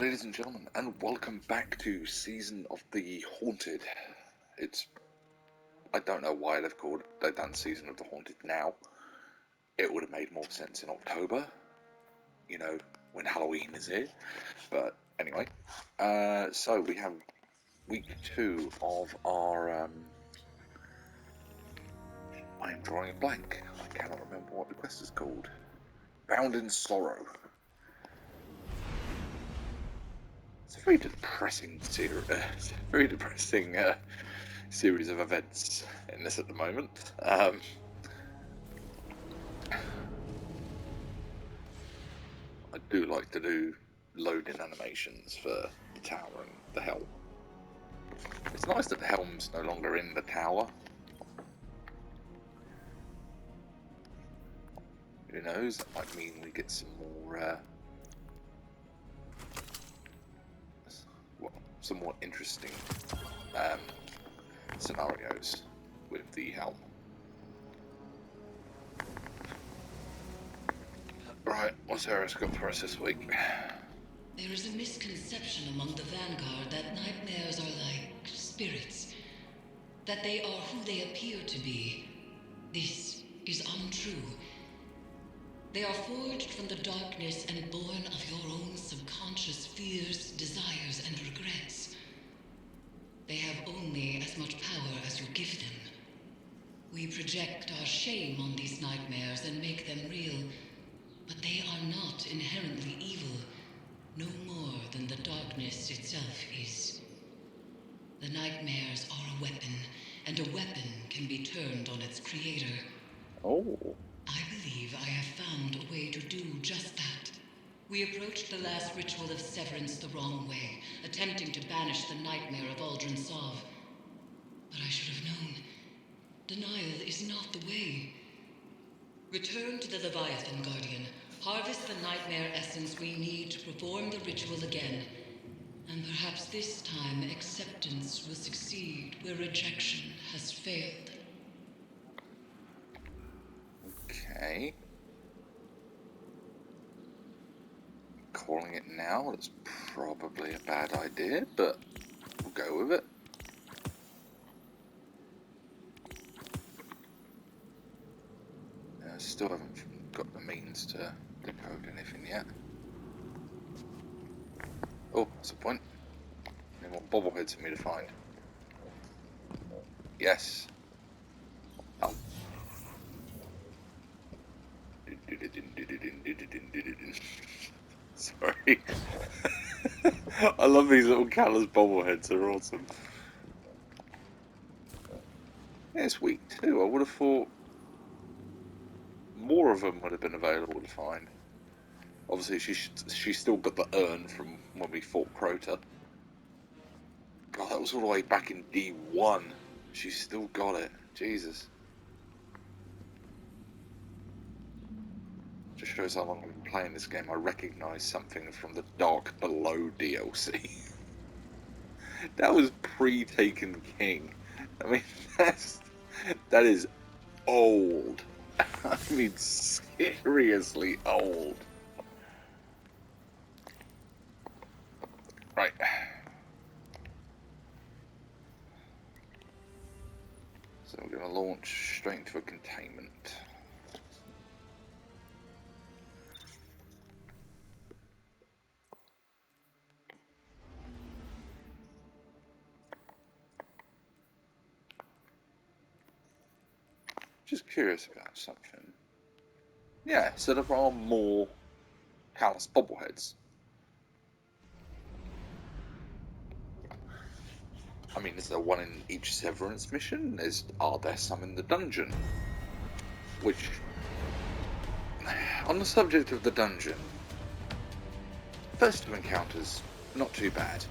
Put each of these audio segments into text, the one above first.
Ladies and gentlemen, and welcome back to Season of the Haunted. I don't know why they've done Season of the Haunted now. It would have made more sense in October, you know, when Halloween is here. But anyway, so we have week 2 of our, I'm drawing a blank. I cannot remember what the quest is called. Bound in Sorrow. It's a very depressing series of events in this at the moment. I do like to do loading animations for the tower and the helm. It's nice that the helm's no longer in the tower. Who knows, that might mean we get some more interesting scenarios with the helm. Right, what's Eris got for us this week? There is a misconception among the Vanguard that nightmares are like spirits. That they are who they appear to be. This is untrue. They are forged from the darkness and born of your own subconscious fears, desires, and regrets. They have only as much power as you give them. We project our shame on these nightmares and make them real, but they are not inherently evil, no more than the darkness itself is. The nightmares are a weapon, and a weapon can be turned on its creator. Oh. I believe I have found a way to do just that. We approached the last ritual of Severance the wrong way, attempting to banish the nightmare of Uldren. But I should have known. Denial is not the way. Return to the Leviathan, Guardian. Harvest the nightmare essence we need to perform the ritual again. And perhaps this time acceptance will succeed where rejection has failed. Okay. Calling it now, that's probably a bad idea, but we'll go with it. Still haven't got the means to decode anything yet. Oh, that's the point. Any more bobbleheads for me to find? Yes. Oh. Sorry. I love these little callous bobbleheads, they're awesome. Yeah, it's week 2. I would have thought more of them would have been available to find. Obviously, she's still got the urn from when we fought Crota. God, that was all the way back in D1. She's still got it. Jesus. Just shows how long I've been playing this game. I recognise something from the Dark Below DLC. That was pre-Taken King. I mean, that is old. I mean, seriously old. Right. So we're going to launch straight into a containment. Just curious about something. Yeah, so there are more callous bobbleheads. I mean, is there one in each Severance mission? Are there some in the dungeon? Which, on the subject of the dungeon, first 2 encounters, not too bad.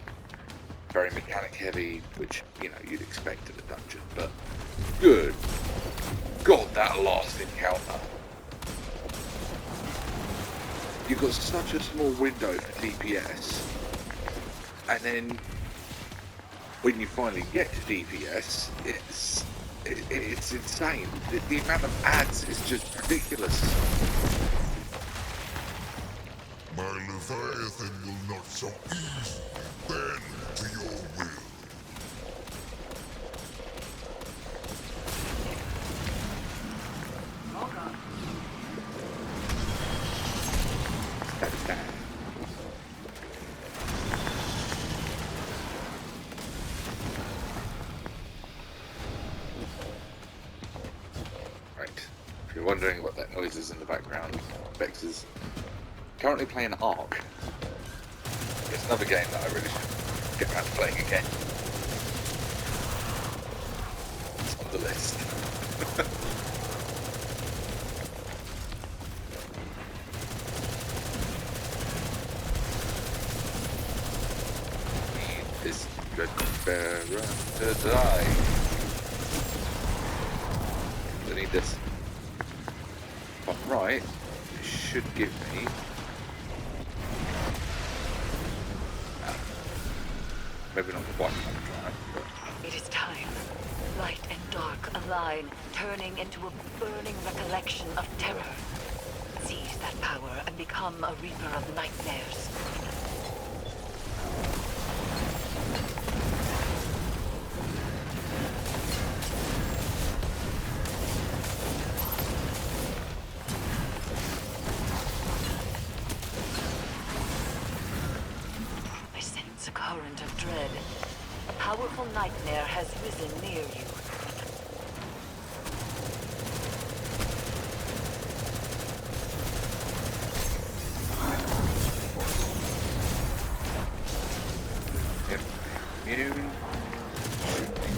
Very mechanic heavy, which, you know, you'd expect in a dungeon, but good God, that last encounter. You've got such a small window for DPS, and then when you finally get to DPS, it's insane. The amount of ads is just ridiculous. My Leviathan Leviathan will not so easily bend to your will. That is down. Right. If you're wondering what that noise is in the background, Bex is currently playing Ark. It's another game that I really should get around to playing again. It's on the list. This good Baron to die. I need this. If I'm right, it should give me. Maybe not quite right, but. It is time. Light and dark align, turning into a burning recollection of terror. Seize that power and become a reaper of nightmares. I sense a current of dread. A powerful nightmare has risen near you. Immune.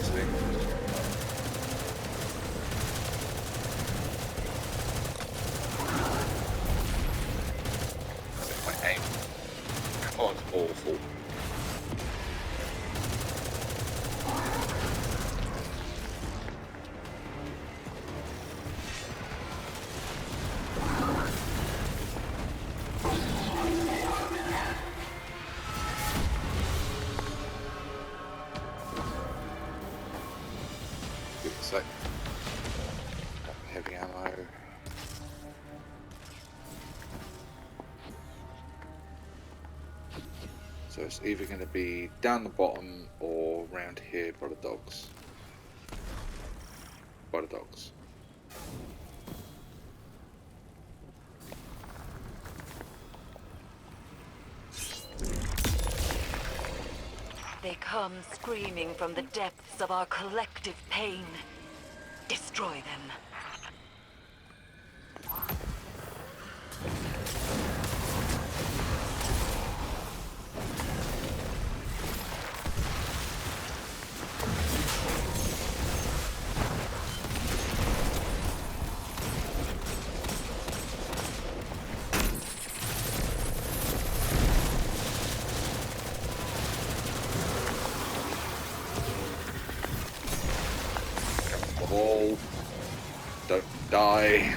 Easily. My aim. God, awful. It's like heavy ammo. So it's either going to be down the bottom or round here by the dogs. By the dogs. They come screaming from the depths of our collective pain. Destroy them. Wall. Don't die.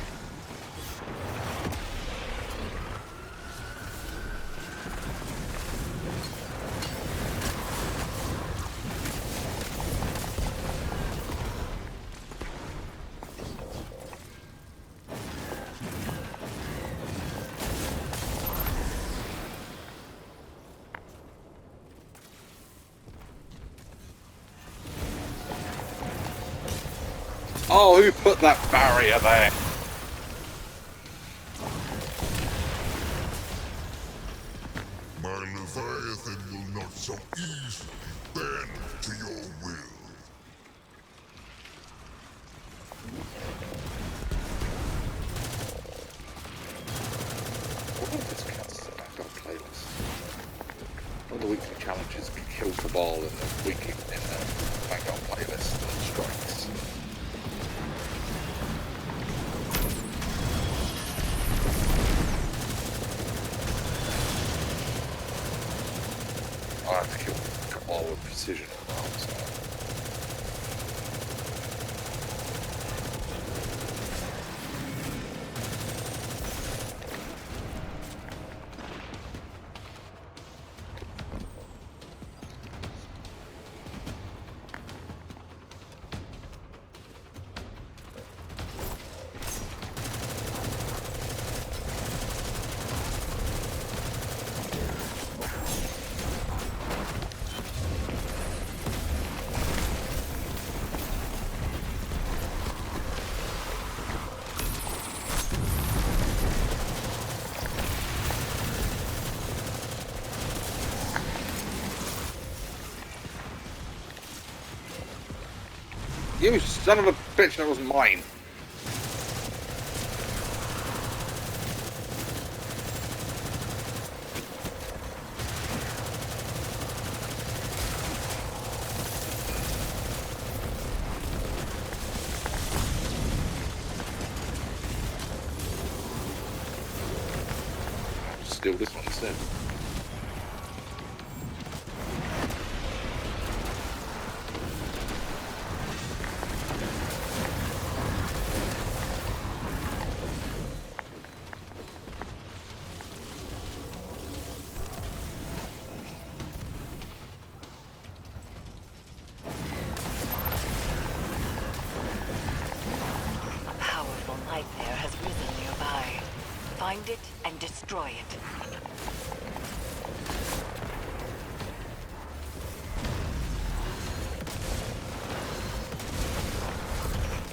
Oh, who put that barrier there? My Leviathan will not so easily bend to your will. What if this counts as a backup playlist? One of the weekly challenges can kill Cabal in the weekly in the backup playlist and strikes. I have to kill Cabal with precision as well, so. You son of a bitch, that was mine. Steal this one instead. A powerful nightmare has risen nearby. Find it and destroy it.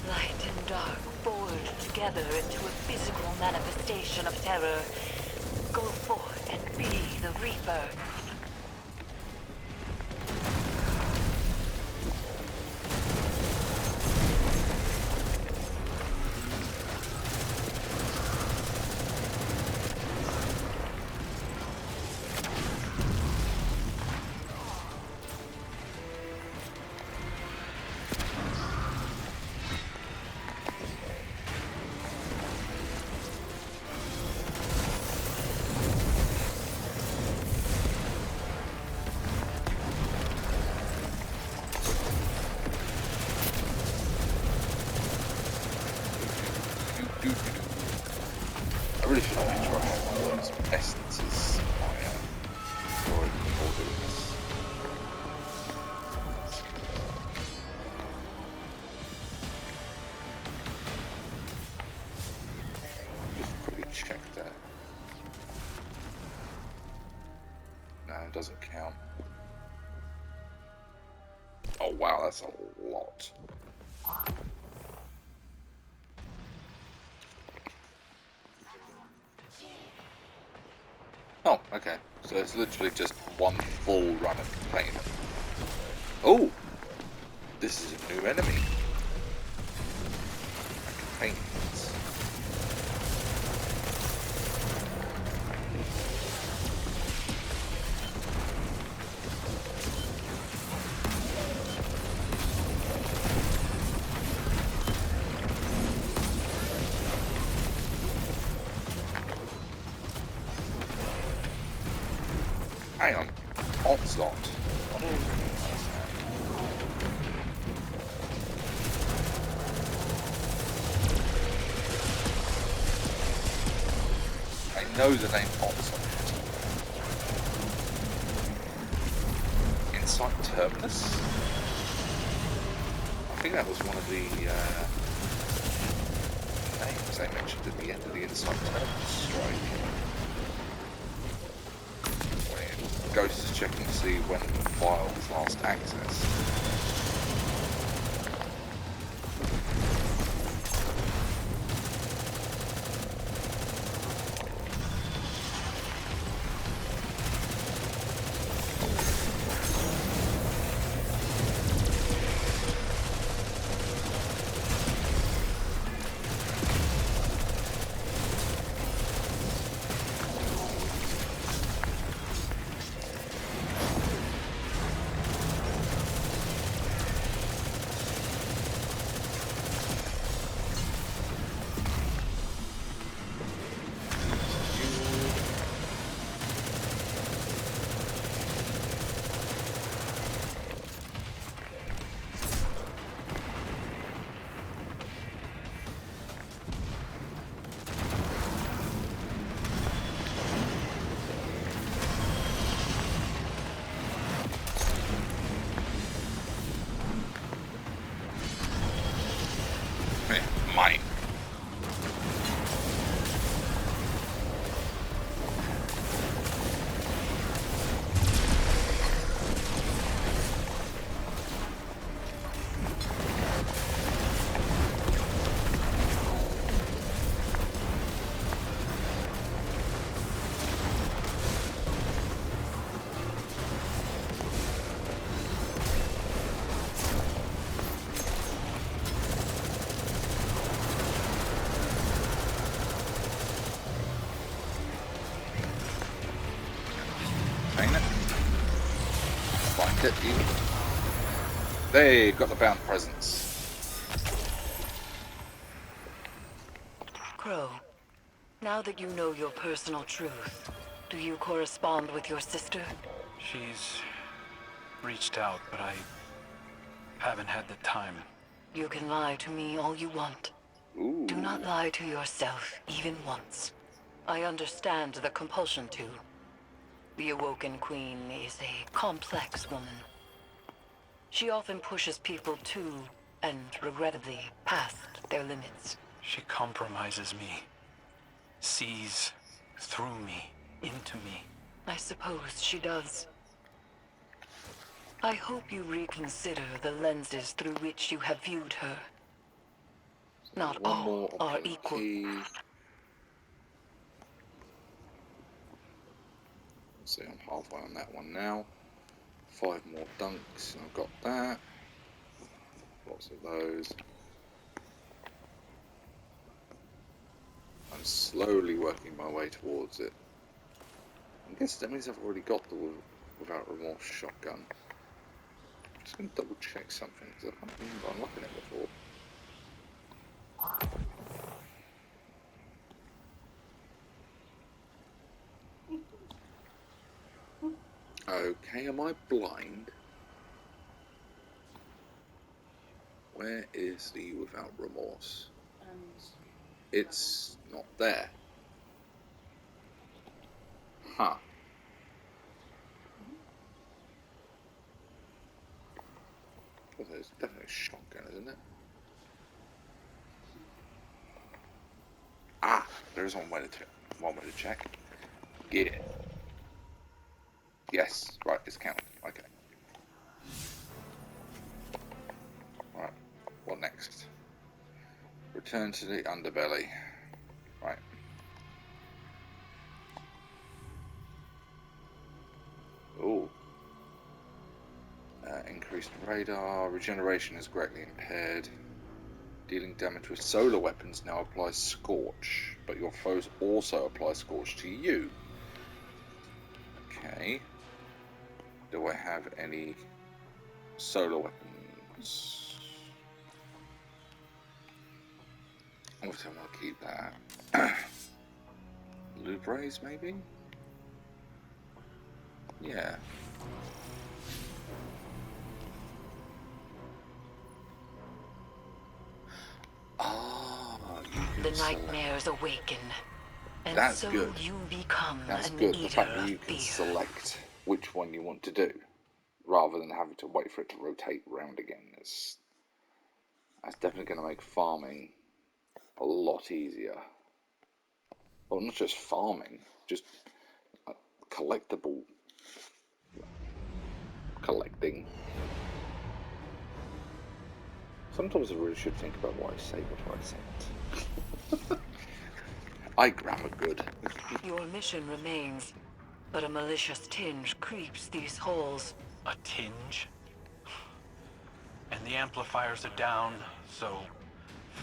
Light and dark forged together into a physical manifestation of terror. Go forth and be the Reaper. I really should only try all those essences before doing this. Just quickly check that. No, it doesn't count. Oh wow, that's a lot. Oh, okay. So it's literally just one full run of containment. Oh! This is a new enemy. Containments. Hang on. Onslaught. I know the name Onslaught. Insight Terminus? I think that was one of the names they mentioned at the end of the Insight Terminus strike. Ghost is checking to see when the file was last accessed. They got the bound presents. Crow, now that you know your personal truth, do you correspond with your sister? She's reached out, but I haven't had the time. You can lie to me all you want. Ooh. Do not lie to yourself, even once. I understand the compulsion to. The Awoken Queen is a complex woman. She often pushes people to, and regrettably, past their limits. She compromises me, sees through me, into me. I suppose she does. I hope you reconsider the lenses through which you have viewed her. Not One all more are option equal. key. Let's see, I'm halfway on that one now. 5 more dunks, I've got that. Lots of those. I'm slowly working my way towards it. I guess that means I've already got the Without Remorse shotgun. I'm just going to double check something because I can't remember unlocking it before. Okay, am I blind? Where is the Without Remorse? It's not there. Huh. Well, there's definitely a shotgun, isn't it? Ah, there's one way to check. Gear. Yes, right, it's counted. Okay. Right, what next? Return to the underbelly. Right. Ooh. Increased radar. Regeneration is greatly impaired. Dealing damage with solar weapons now applies Scorch, but your foes also apply Scorch to you. Okay. Do I have any solar weapons? Obviously, I'm going to keep that. Lubres, maybe? Yeah. Ah, The nightmares awaken, and that's so good. you become That's an good. The eater fact that of you can fear. select which one you want to do, rather than having to wait for it to rotate round again. That's definitely going to make farming a lot easier. Well, not just farming, just collectible collecting. Sometimes I really should think about what I say before I say it. I grammar good. Your mission remains, but a malicious tinge creeps these halls. A tinge? And the amplifiers are down, so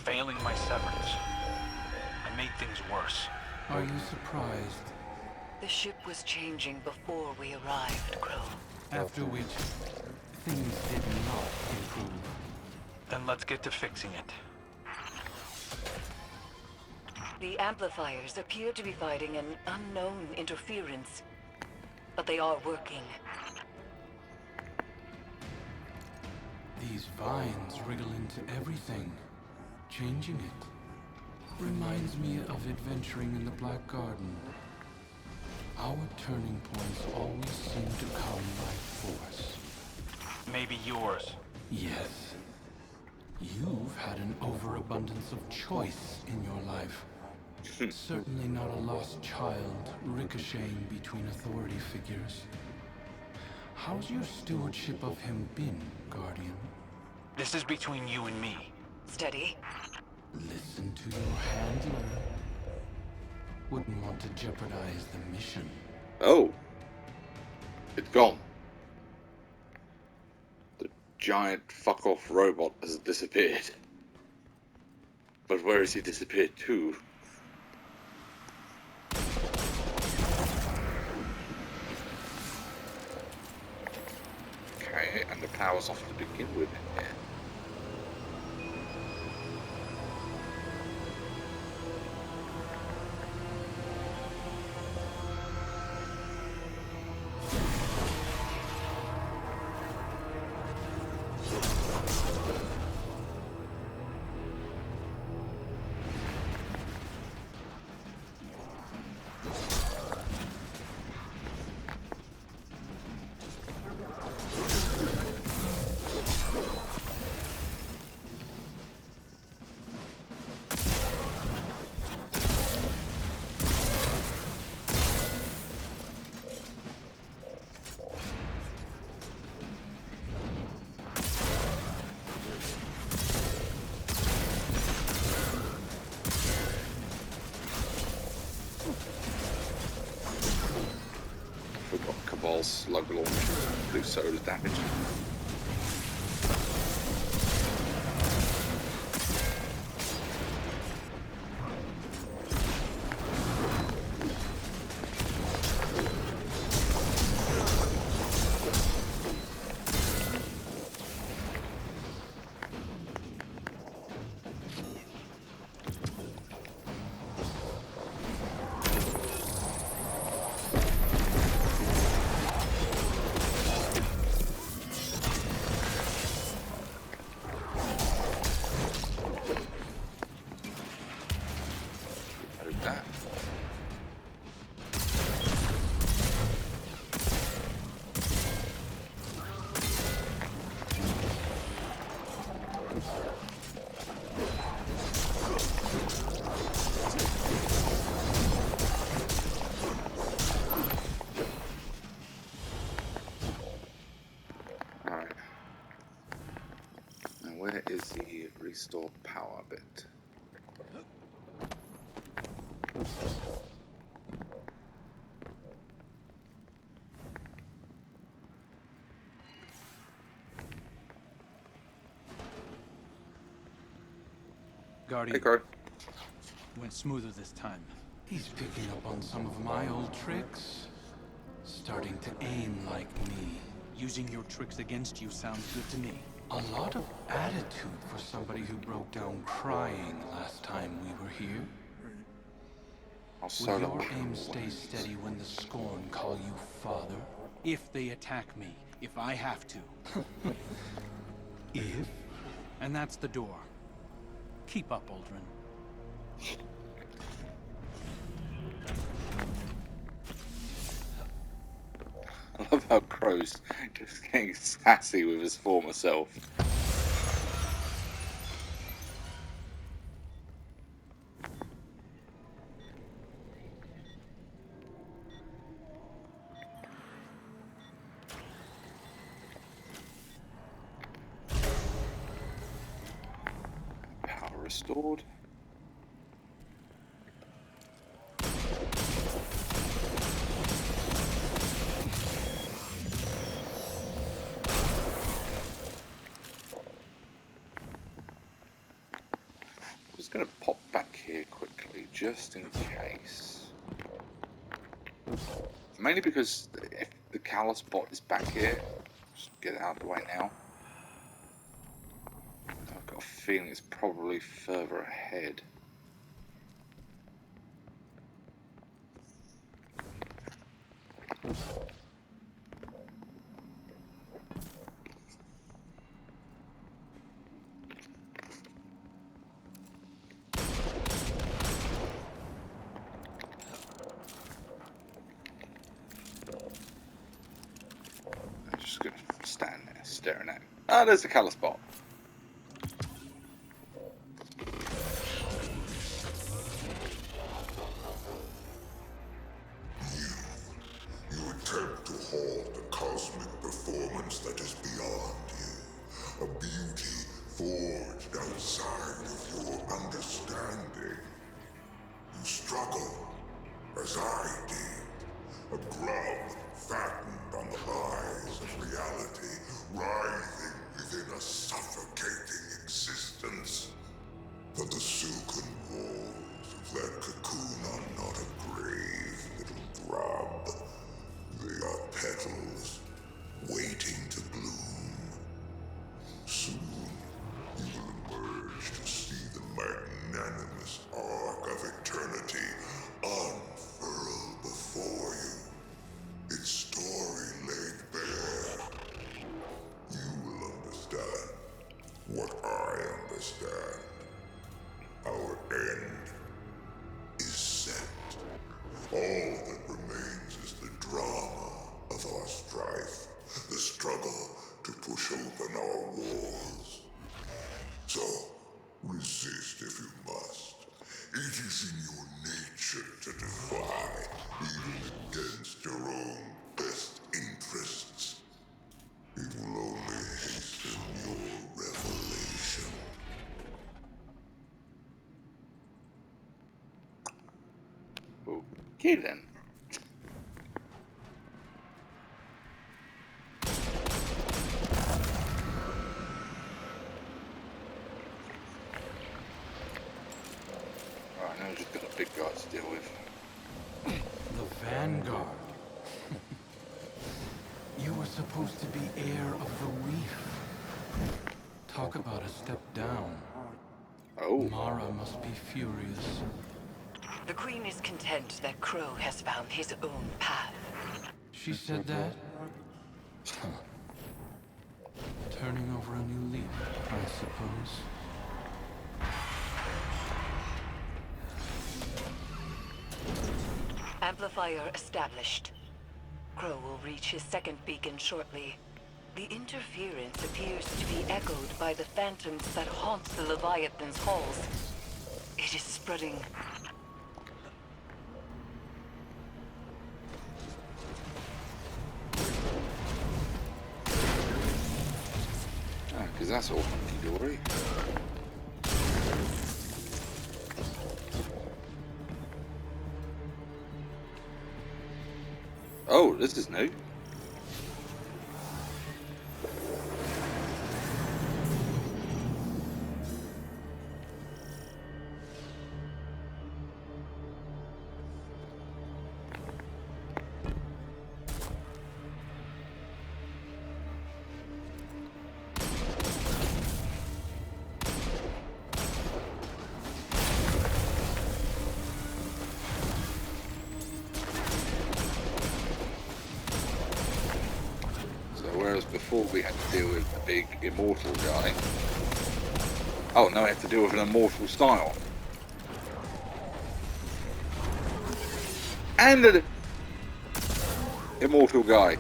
failing my severance, I made things worse. Are you surprised? The ship was changing before we arrived, Crow. After which, things did not improve. Then let's get to fixing it. The amplifiers appear to be fighting an unknown interference, but they are working. These vines wriggle into everything, changing it. Reminds me of adventuring in the Black Garden. Our turning points always seem to come by force. Maybe yours. Yes. You've had an overabundance of choice in your life. Certainly not a lost child ricocheting between authority figures. How's your stewardship of him been, Guardian? This is between you and me. Steady. Listen to your handler. Wouldn't want to jeopardize the mission. Oh, it's gone. The giant fuck-off robot has disappeared. But where has he disappeared to? here, and the power's off to begin with here. We've got Cabal's slug launchers, do soda damage. That. Alright. Now where is the restore power bit? Guardian, Hey, Card. went smoother this time. He's picking up on some of my old tricks. Starting to aim like me. Using your tricks against you sounds good to me. A lot of attitude for somebody who broke down crying last time we were here. I'll Will solo your power aim stay ones. steady when the Scorn call you father? If they attack me, if I have to. If? And that's the door. Keep up, Uldren. I love how Crow's just getting sassy with his former self. Power restored. I'm just going to pop back here quickly, just in case. Mainly because if the Callus bot is back here, just get it out of the way now. I've got a feeling it's probably further ahead. I'm just going to stand there staring at it. Ah, there's the Callus bot. You attempt to halt a cosmic performance that is beyond you. A beauty forged outside of your understanding. You struggle, as I did. A grub fattened on the lies of reality, writhing within a suffocating existence. But the silken walls of that cocoon are not a grave, little grub. They are petals, waiting to bloom what I understand. Our end is set. All that remains is the drama of our strife, the struggle to push open our walls. So, resist if you must. It is in your nature to defy, even against your own best interests. It will only hasten your revelation. Okay then. Right, now we've just got a big guy to deal with. The Vanguard. You were supposed to be heir of the reef. Talk about a step down. Oh. Mara must be furious. The Queen is content that Crow has found his own path. She said that? Huh. Turning over a new leaf, I suppose. Amplifier established. Crow will reach his second beacon shortly. The interference appears to be echoed by the phantoms that haunt the Leviathan's halls. It is spreading. Because that's all hunky-dory. Oh, this is new. Whereas before we had to deal with a big immortal guy. Oh, now we have to deal with an immortal style. And an immortal guy.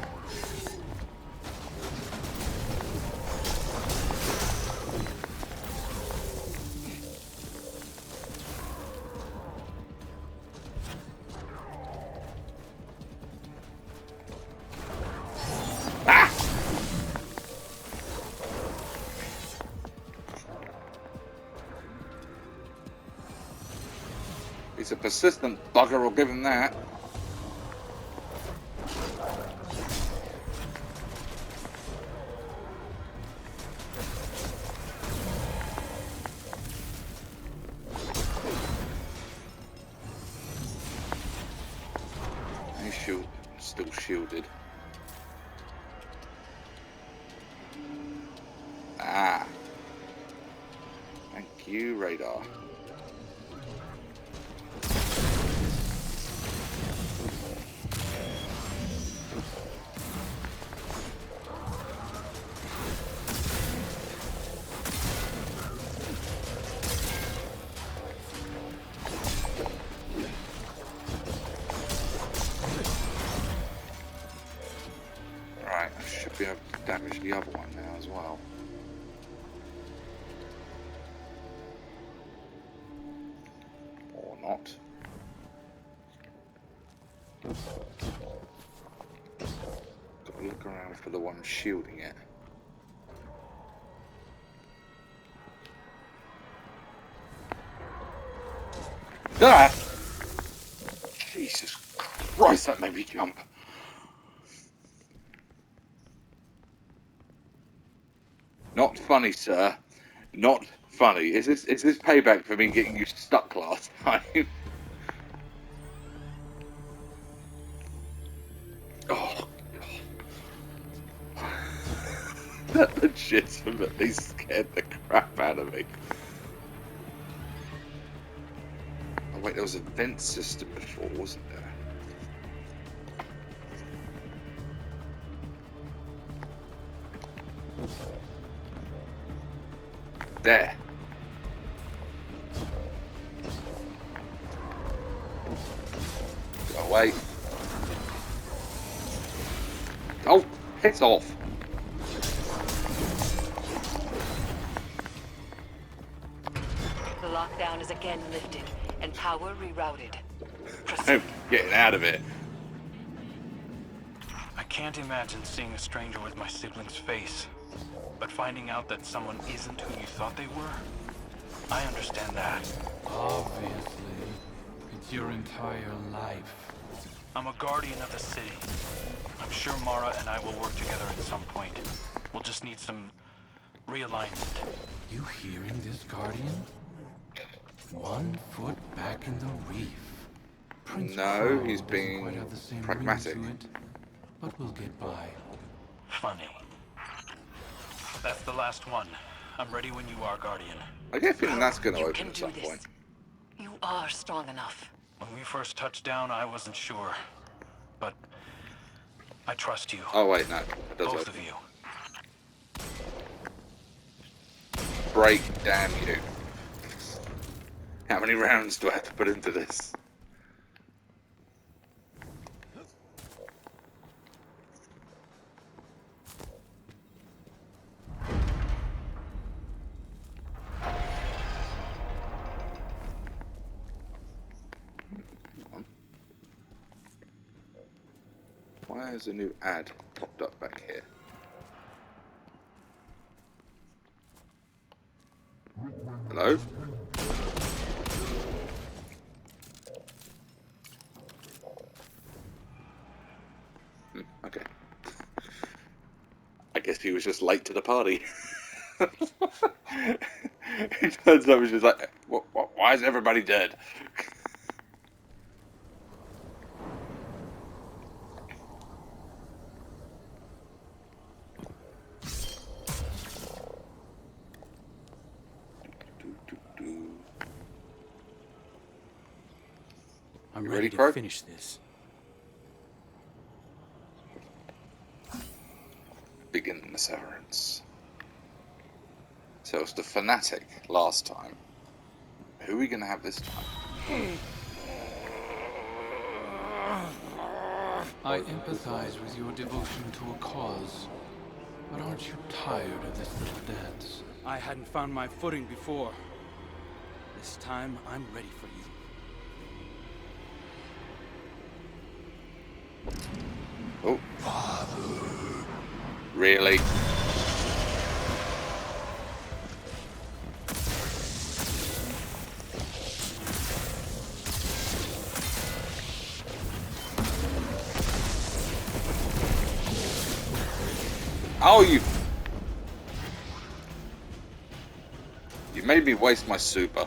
He's a persistent bugger, I'll give him that. He's still shielded. Ah. Thank you, radar. Right, I should be able to damage the other one now as well. Or not. Got to look around for the one shielding it. Ah! Jesus Christ, that made me jump. Not funny, sir. Not funny. Is this payback for me getting you stuck last time? Oh, God. That legitimately scared the crap out of me. Oh wait, there was a vent system before, wasn't there? There. Go away. Oh, piss off. The lockdown is again lifted, and power rerouted. I'm getting out of it. I can't imagine seeing a stranger with my sibling's face, but finding out that someone isn't who you thought they were, I understand that. Obviously, it's your entire life. I'm a guardian of the city. I'm sure Mara and I will work together at some point. We'll just need some realignment. You hearing this, Guardian? 1 foot back in the reef. Prince No, Crow he's doesn't being quite have the same pragmatic. ring to it, but we'll get by. Funny. That's the last one. I'm ready when you are, Guardian. I get a feeling that's going to You open can at do some this. point. You are strong enough. When we first touched down, I wasn't sure. But I trust you. Oh wait, no, it does Both open. of you. Break, damn you. How many rounds do I have to put into this? Why has a new ad popped up back here? Hello? Okay. I guess he was just late to the party. He turns up and is just like, why is everybody dead? I'm You ready ready, to Crow? finish this. Begin the Severance. So it was the Fanatic last time. Who are we going to have this time? I empathize with your devotion to a cause, but aren't you tired of this little dance? I hadn't found my footing before. This time, I'm ready for you. Oh. Really? Oh, you made me waste my super.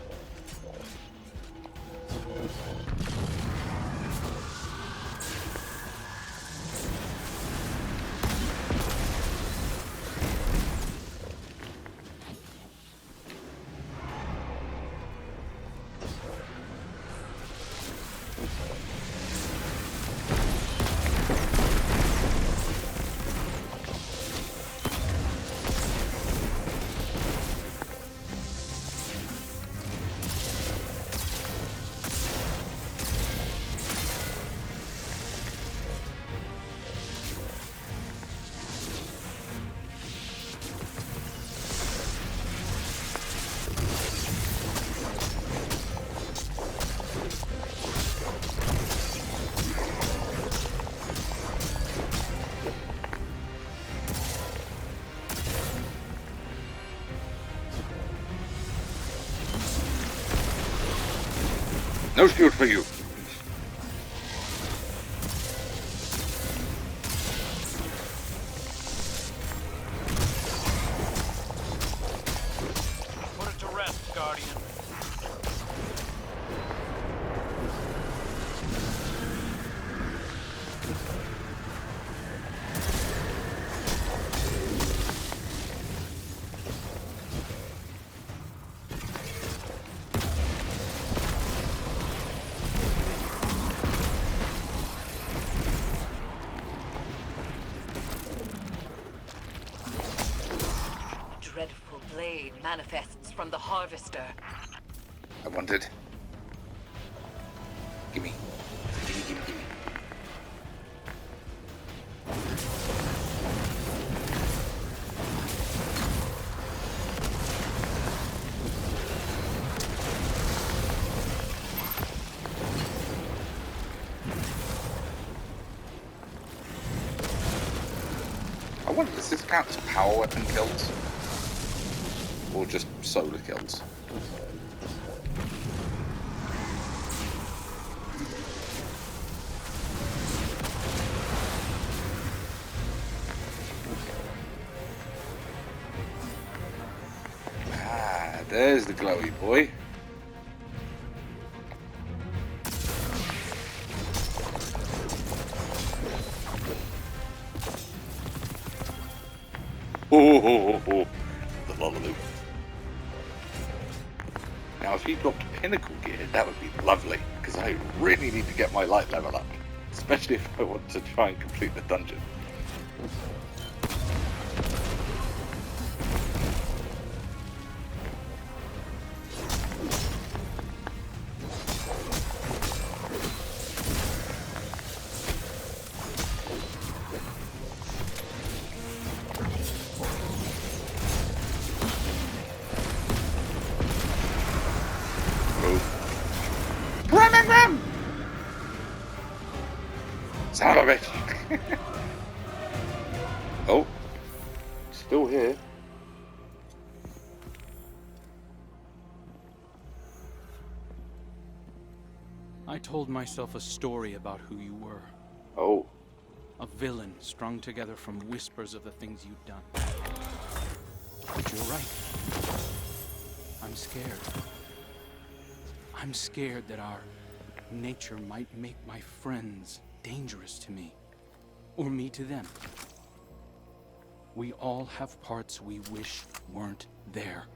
No shield for you. Put it to rest, Guardian. blade manifests from the Harvester. I wanted. Gimme. Gimme, gimme, gimme. I wonder, does this count as power weapon kills? Or just solar kills? Ah, there's the glowy boy. Oh, the Lollaloo. Now, if he dropped pinnacle gear, that would be lovely, because I really need to get my light level up, especially if I want to try and complete the dungeon. Ram! Son of a bitch! Oh, still here. I told myself a story about who you were. Oh, A villain strung together from whispers of the things you'd done. But you're right. I'm scared. I'm scared that our nature might make my friends dangerous to me. Or me to them. We all have parts we wish weren't there.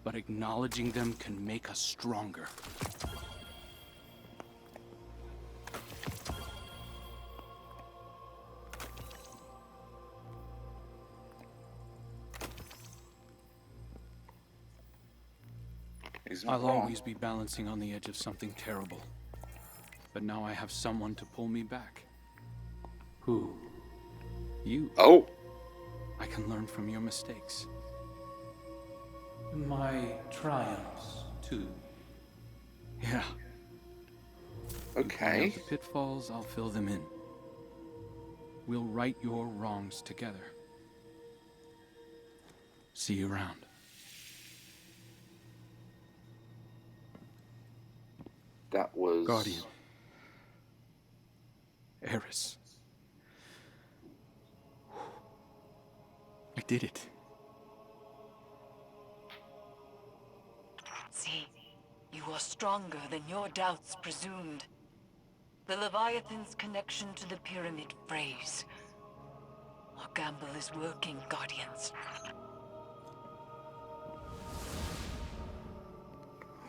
But acknowledging them can make us stronger. he's not I'll wrong. always be balancing on the edge of something terrible. But now I have someone to pull me back. Who? You. Oh, I can learn from your mistakes. My triumphs, too. Yeah. You point okay. out the pitfalls, I'll fill them in. We'll right your wrongs together. See you around. That was... Guardian. Eris. I did it. See, you are stronger than your doubts presumed. The Leviathan's connection to the pyramid phrase. Our gamble is working, Guardians.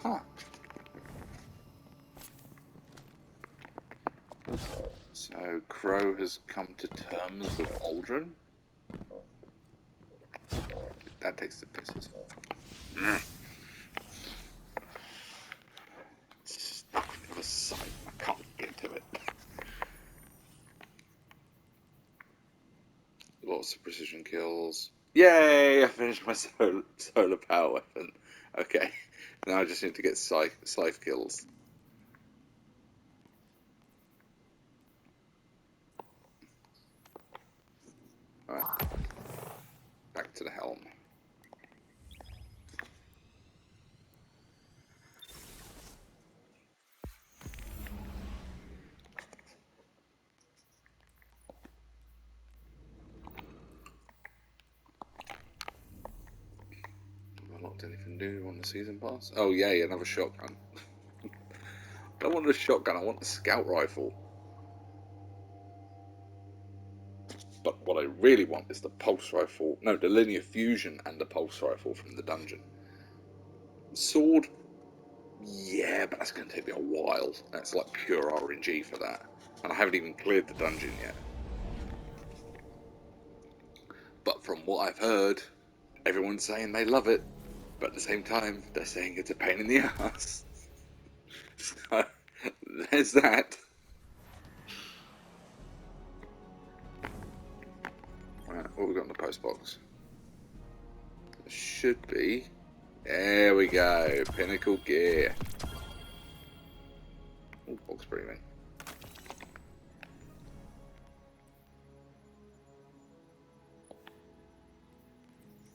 Huh. So, Crow has come to terms with Uldren? That takes the pisses. Stuck in the side. I can't get to it. Lots of precision kills. Yay! I finished my solar power weapon. Okay. Now I just need to get scythe kills. Alright. Back to the helm. Have I locked anything new on the season pass? Oh yay, another shotgun. I don't want a shotgun, I want a scout rifle. But what I really want is the pulse rifle. No, the linear fusion and the pulse rifle from the dungeon. Sword, yeah, but that's going to take me a while. That's like pure RNG for that. And I haven't even cleared the dungeon yet. But from what I've heard, Everyone's saying they love it, but at the same time, they're saying it's a pain in the ass. So, there's that. Right, what have we got in the post box? There should be. There we go. Pinnacle gear. Oh, box breathing.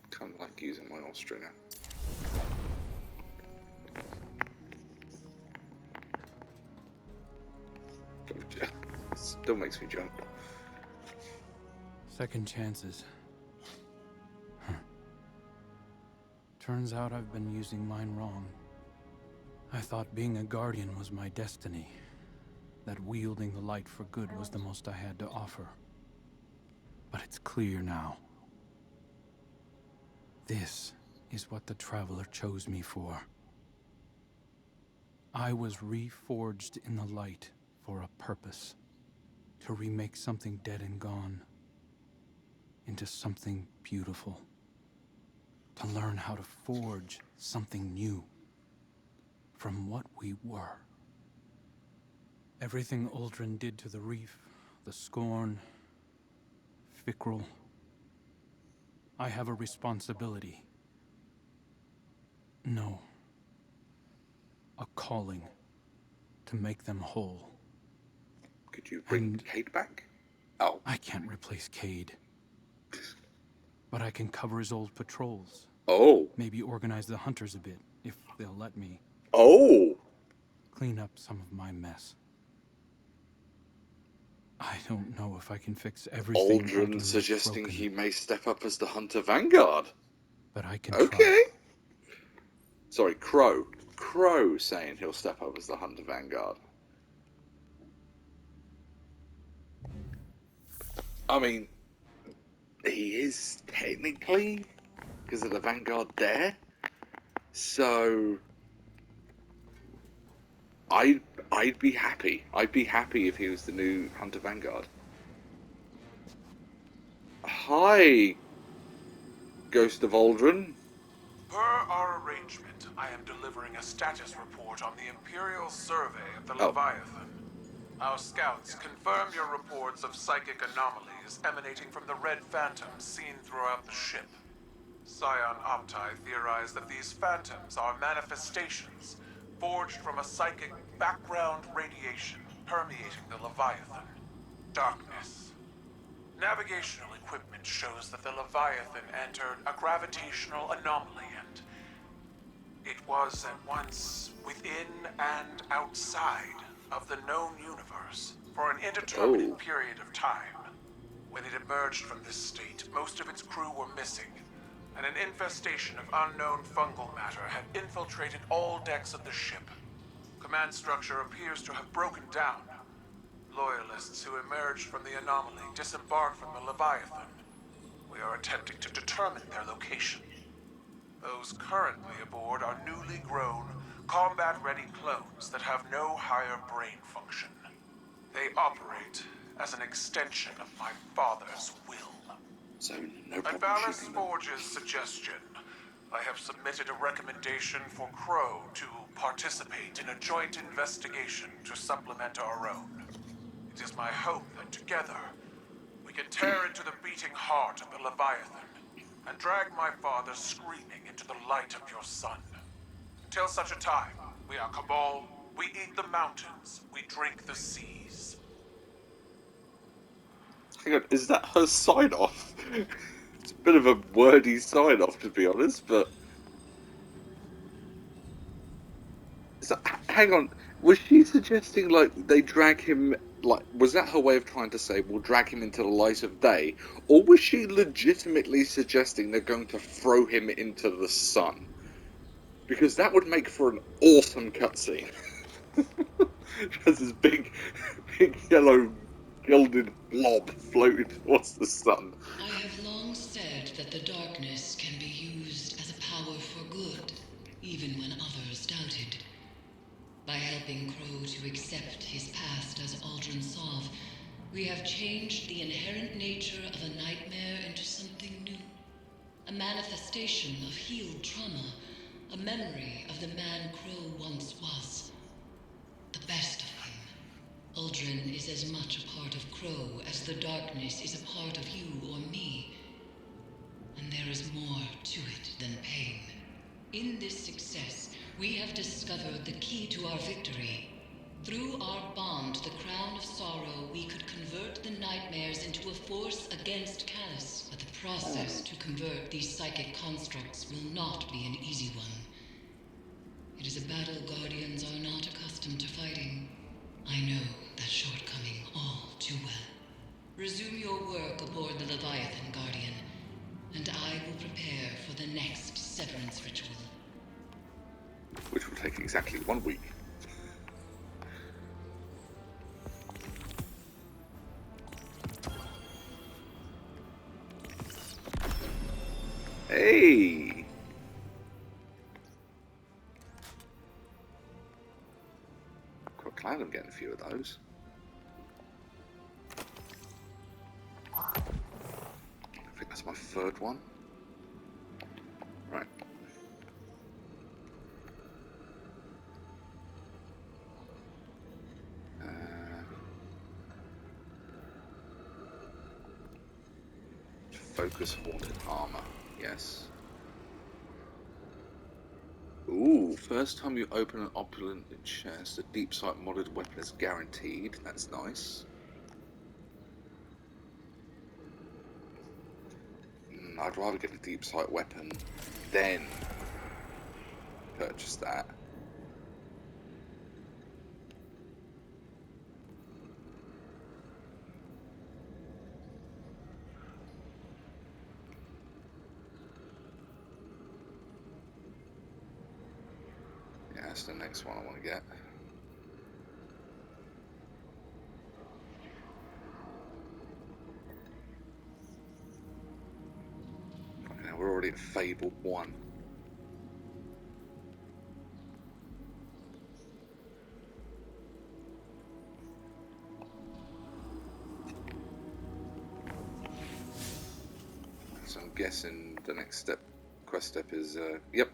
Kind of like using my Austringer. Still makes me jump. Second chances. Huh. Turns out I've been using mine wrong. I thought being a guardian was my destiny. That wielding the light for good was the most I had to offer. But it's clear now. This is what the Traveler chose me for. I was reforged in the light for a purpose. To remake something dead and gone into something beautiful. To learn how to forge something new from what we were. Everything Uldren did to the reef, the scorn, Fickrel. I have a responsibility. No. A calling to make them whole. Could you bring Cade back? Oh. I can't replace Cade. But I can cover his old patrols. Oh. Maybe organize the hunters a bit, if they'll let me. Oh. Clean up some of my mess. I don't know if I can fix everything. Uldren suggesting he may step up as the Hunter Vanguard. But I can try. Sorry, Crow. Crow saying he'll step up as the Hunter Vanguard. I mean, he is technically, because of the Vanguard there. So, I'd be happy. I'd be happy if he was the new Hunter Vanguard. Hi, Ghost of Uldren. Per our arrangement, I am delivering a status report on the Imperial survey of the Leviathan. Our scouts confirm your reports of psychic anomalies emanating from the red phantoms seen throughout the ship. Scion Opti theorize that these phantoms are manifestations forged from a psychic background radiation permeating the Leviathan. Darkness. Navigational equipment shows that the Leviathan entered a gravitational anomaly and it was at once within and outside of the known universe for an indeterminate period of time. When it emerged from this state, most of its crew were missing, and an infestation of unknown fungal matter had infiltrated all decks of the ship. Command structure appears to have broken down. Loyalists who emerged from the anomaly disembarked from the Leviathan. We are attempting to determine their location. Those currently aboard are newly grown, combat-ready clones that have no higher brain function. They operate as an extension of my father's will. So, no At Valis Forge's suggestion, I have submitted a recommendation for Crow to participate in a joint investigation to supplement our own. It is my hope that together, we can tear into the beating heart of the Leviathan and drag my father screaming into the light of your son. Until such a time, we are Cabal, we eat the mountains, we drink the seas. Hang on, is that her sign-off? It's a bit of a wordy sign-off, to be honest, but... Hang on, was she suggesting, like, they drag him... Like, was that her way of trying to say, we'll drag him into the light of day? Or was she legitimately suggesting they're going to throw him into the sun? Because that would make for an awesome cutscene. Just this big yellow gilded blob floating towards the sun. I have long said that the darkness can be used as a power for good, even when others doubted. By helping Crow to accept his past as Uldren Sov, we have changed the inherent nature of a nightmare into something new. A manifestation of healed trauma, a memory of the man Crow once was. The best of him. Uldren is as much a part of Crow as the darkness is a part of you or me. And there is more to it than pain. In this success, we have discovered the key to our victory. Through our bond, the Crown of Sorrow, we could convert the nightmares into a force against Callus. But the process to convert these psychic constructs will not be an easy one. It is a battle Guardians are not accustomed to fighting. I know that shortcoming all too well. Resume your work aboard the Leviathan, Guardian, and I will prepare for the next Severance ritual. Which will take exactly 1 week. Hey! Quite glad I'm getting a few of those. I think that's my third one. Right. Focus haunted armor. Yes. Ooh, first time you open an opulent chest, a deep sight modded weapon is guaranteed. That's nice. I'd rather get a deep sight weapon, then purchase that. Yeah, that's the next one I want to get. Okay, we're already at Fable 1. So I'm guessing the next quest step is, yep,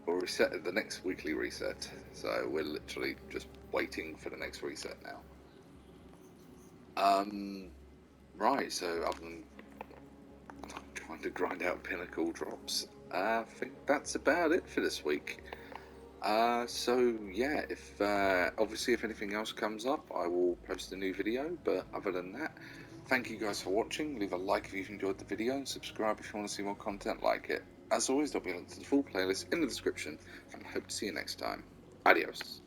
we'll reset at the next weekly reset. So we're literally just waiting for the next reset now. Right, so other than trying to grind out pinnacle drops, I think that's about it for this week. So yeah, if obviously if anything else comes up, I will post a new video, but other than that, thank you guys for watching. Leave a like if you've enjoyed the video, and subscribe if you want to see more content like it. As always, there'll be a link to the full playlist in the description, and I hope to see you next time. Adios.